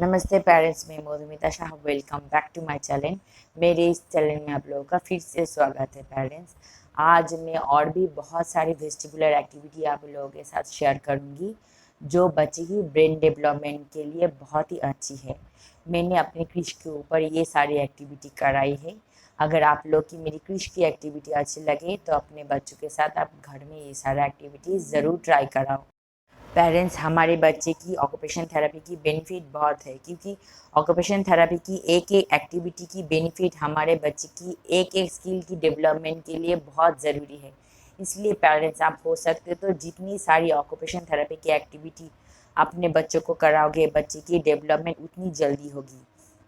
नमस्ते पेरेंट्स, मैं Madhumita Shah. Welcome back to my channel. मेरे इस चैनल में आप लोगों का फिर से स्वागत है पेरेंट्स। आज मैं और भी बहुत सारी वेस्टिबुलर एक्टिविटी आप लोगों के साथ शेयर करूंगी जो बच्चे की ब्रेन डेवलपमेंट के लिए बहुत ही अच्छी है। मैंने अपने क्रिश के ऊपर ये सारी एक्टिविटी कराई है। अगर आप लोग की मेरी क्रिश की एक्टिविटी अच्छी लगे तो अपने बच्चों के साथ आप घर में ये सारा एक्टिविटी ज़रूर ट्राई कराओ। पेरेंट्स, हमारे बच्चे की ऑक्यूपेशन थेरेपी की बेनिफिट बहुत है, क्योंकि ऑक्यूपेशन थेरेपी की एक एक एक्टिविटी की बेनिफिट हमारे बच्चे की एक एक स्किल की डेवलपमेंट के लिए बहुत ज़रूरी है। इसलिए पेरेंट्स, आप हो सकते तो जितनी सारी ऑक्यूपेशन थेरेपी की एक्टिविटी अपने बच्चों को कराओगे, बच्चे की डेवलपमेंट उतनी जल्दी होगी।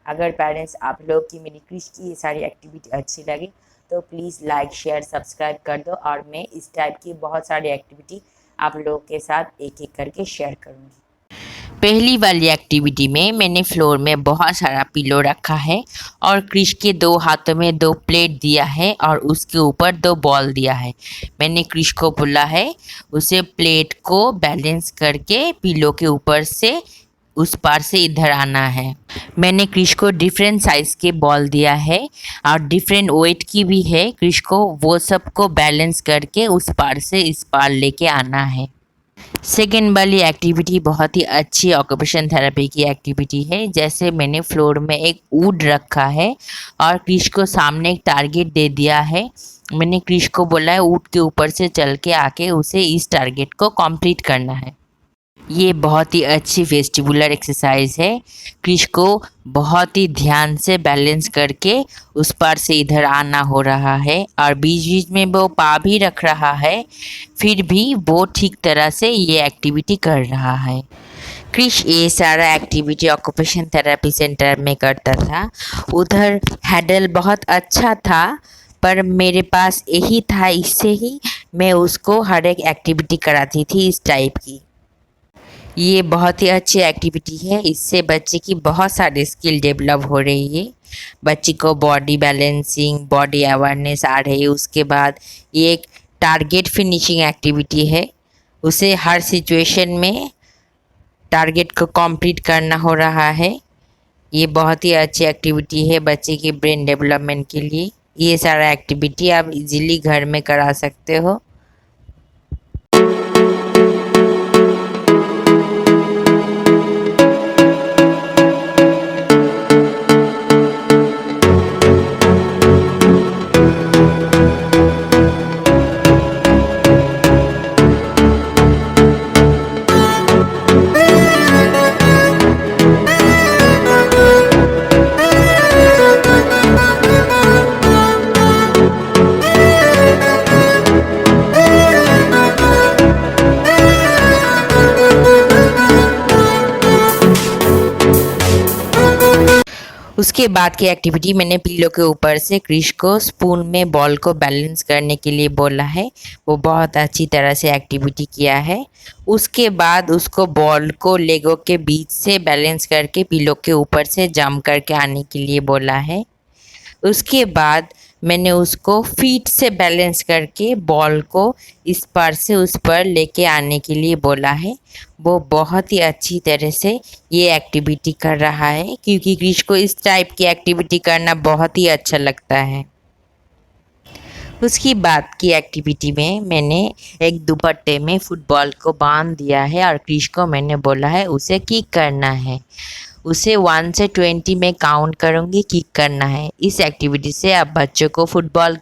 अगर पेरेंट्स आप लोग की मेरी क्रिश की ये सारी एक्टिविटी अच्छी लगे तो प्लीज़ लाइक शेयर सब्सक्राइब कर दो, और मैं इस टाइप की बहुत सारी एक्टिविटी आप लोगों के साथ एक एक करके शेयर करूंगी। पहली वाली एक्टिविटी में मैंने फ्लोर में बहुत सारा पिलो रखा है और क्रिश के 2 हाथों में 2 प्लेट दिया है और उसके ऊपर 2 बॉल दिया है। मैंने क्रिश को बोला है उसे प्लेट को बैलेंस करके पिलो के ऊपर से उस पार से इधर आना है। मैंने क्रिश को डिफरेंट साइज़ के बॉल दिया है और डिफरेंट वेट की भी है। क्रिश को वो सब को बैलेंस करके उस पार से इस पार लेके आना है। सेकेंड वाली एक्टिविटी बहुत ही अच्छी ऑक्यूपेशन थेरेपी की एक्टिविटी है। जैसे मैंने फ्लोर में एक वुड रखा है और क्रिश को सामने एक टारगेट दे दिया है। मैंने क्रिश को बोला है वुड के ऊपर से चल के आके उसे इस टारगेट को कंप्लीट करना है। ये बहुत ही अच्छी वेस्टिबुलर एक्सरसाइज है। क्रिश को बहुत ही ध्यान से बैलेंस करके उस पार से इधर आना हो रहा है और बीच बीच में वो पा भी रख रहा है, फिर भी वो ठीक तरह से ये एक्टिविटी कर रहा है। क्रिश ये सारा एक्टिविटी ऑक्यूपेशन थेरेपी सेंटर में करता था। उधर हैंडल बहुत अच्छा था, पर मेरे पास यही था, इससे ही मैं उसको हर एक एक्टिविटी कराती थी इस टाइप की। ये बहुत ही अच्छी एक्टिविटी है। इससे बच्चे की बहुत सारी स्किल डेवलप हो रही है। बच्चे को बॉडी बैलेंसिंग, बॉडी अवेयरनेस आ रही है। उसके बाद ये एक टारगेट फिनिशिंग एक्टिविटी है। उसे हर सिचुएशन में टारगेट को कंप्लीट करना हो रहा है। ये बहुत ही अच्छी एक्टिविटी है बच्चे की ब्रेन डेवलपमेंट के लिए। ये सारा एक्टिविटी आप इजीली घर में करा सकते हो। उसके बाद की एक्टिविटी मैंने पिलो के ऊपर से क्रिश को स्पून में बॉल को बैलेंस करने के लिए बोला है। वो बहुत अच्छी तरह से एक्टिविटी किया है। उसके बाद उसको बॉल को लेगो के बीच से बैलेंस करके पिलो के ऊपर से जंप करके आने के लिए बोला है। उसके बाद मैंने उसको फीट से बैलेंस करके बॉल को इस पार से उस पर लेके आने के लिए बोला है। वो बहुत ही अच्छी तरह से ये एक्टिविटी कर रहा है, क्योंकि क्रिश को इस टाइप की एक्टिविटी करना बहुत ही अच्छा लगता है। उसकी बाद की एक्टिविटी में मैंने एक दुपट्टे में फुटबॉल को बांध दिया है और क्रिश को मैंने बोला है उसे किक करना है। उसे 1 से 20 में काउंट करूँगी, किक करना है। इस एक्टिविटी से आप बच्चों को फुटबॉल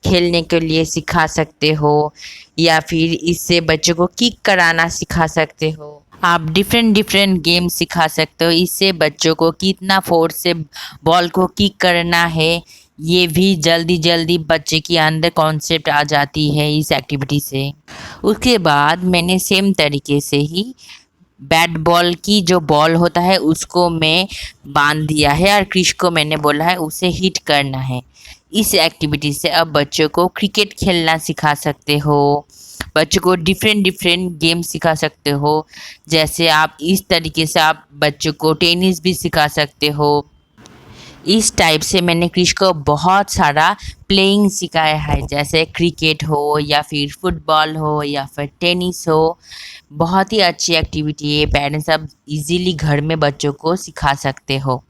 खेलने के लिए सिखा सकते हो या फिर इससे बच्चों को किक कराना सिखा सकते हो। आप डिफरेंट गेम सिखा सकते हो। इससे बच्चों को कितना फोर्स से बॉल को किक करना है ये भी जल्दी बच्चे के अंदर कॉन्सेप्ट आ जाती है इस एक्टिविटी से। उसके बाद मैंने सेम तरीके से ही बैट बॉल की जो बॉल होता है उसको मैं बांध दिया है और क्रिश को मैंने बोला है उसे हिट करना है। इस एक्टिविटी से अब बच्चों को क्रिकेट खेलना सिखा सकते हो। बच्चों को डिफरेंट गेम सिखा सकते हो। जैसे आप इस तरीके से आप बच्चों को टेनिस भी सिखा सकते हो। इस टाइप से मैंने क्रिश को बहुत सारा प्लेइंग सिखाया है, जैसे क्रिकेट हो या फिर फुटबॉल हो या फिर टेनिस हो। बहुत ही अच्छी एक्टिविटी है, पेरेंट्स अब इजीली घर में बच्चों को सिखा सकते हो।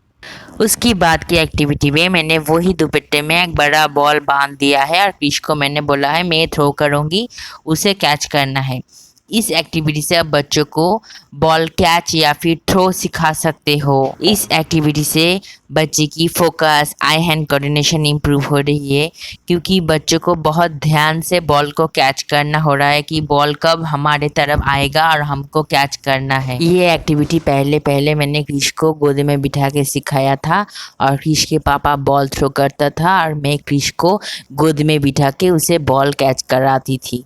उसकी बाद की एक्टिविटी में मैंने वही दुपट्टे में एक बड़ा बॉल बांध दिया है और क्रिश को मैंने बोला है मैं थ्रो करूँगी, उसे कैच करना है। इस एक्टिविटी से आप बच्चों को बॉल कैच या फिर थ्रो सिखा सकते हो। इस एक्टिविटी से बच्चे की फोकस, आई हैंड कोऑर्डिनेशन इम्प्रूव हो रही है, क्योंकि बच्चों को बहुत ध्यान से बॉल को कैच करना हो रहा है कि बॉल कब हमारे तरफ आएगा और हमको कैच करना है। ये एक्टिविटी पहले पहले मैंने क्रिश को गोद में बिठा के सिखाया था और क्रिश के पापा बॉल थ्रो करता था और मैं क्रिश को गोद में बिठा के उसे बॉल कैच कराती थी।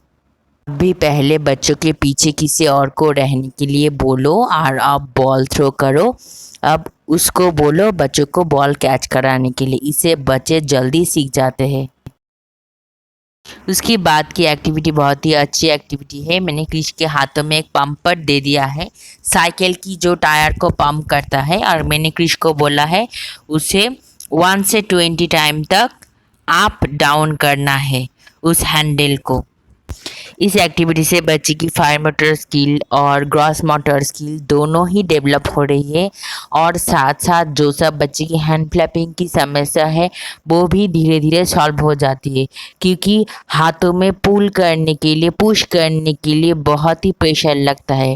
भी पहले बच्चों के पीछे किसी और को रहने के लिए बोलो और आप बॉल थ्रो करो। अब उसको बोलो बच्चों को बॉल कैच कराने के लिए, इससे बच्चे जल्दी सीख जाते हैं। उसके बाद की एक्टिविटी बहुत ही अच्छी एक्टिविटी है। मैंने क्रिश के हाथों में एक पंपर दे दिया है, साइकिल की जो टायर को पंप करता है, और मैंने क्रिश को बोला है उसे 1 से 20 टाइम तक अप डाउन करना है उस हैंडल को। इस एक्टिविटी से बच्चे की फाइन मोटर स्किल और ग्रॉस मोटर स्किल दोनों ही डेवलप हो रही है, और साथ साथ जो सब बच्चे की हैंड फ्लैपिंग की समस्या है वो भी धीरे धीरे सॉल्व हो जाती है, क्योंकि हाथों में पुल करने के लिए, पुश करने के लिए बहुत ही प्रेशर लगता है।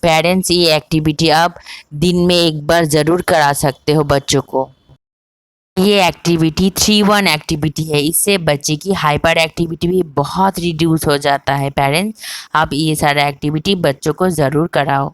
पेरेंट्स ये एक्टिविटी आप दिन में एक बार ज़रूर करा सकते हो बच्चों को। ये एक्टिविटी 3-1 एक्टिविटी है, इससे बच्चे की हाइपर एक्टिविटी भी बहुत रिड्यूस हो जाता है। पेरेंट्स आप ये सारा एक्टिविटी बच्चों को ज़रूर कराओ।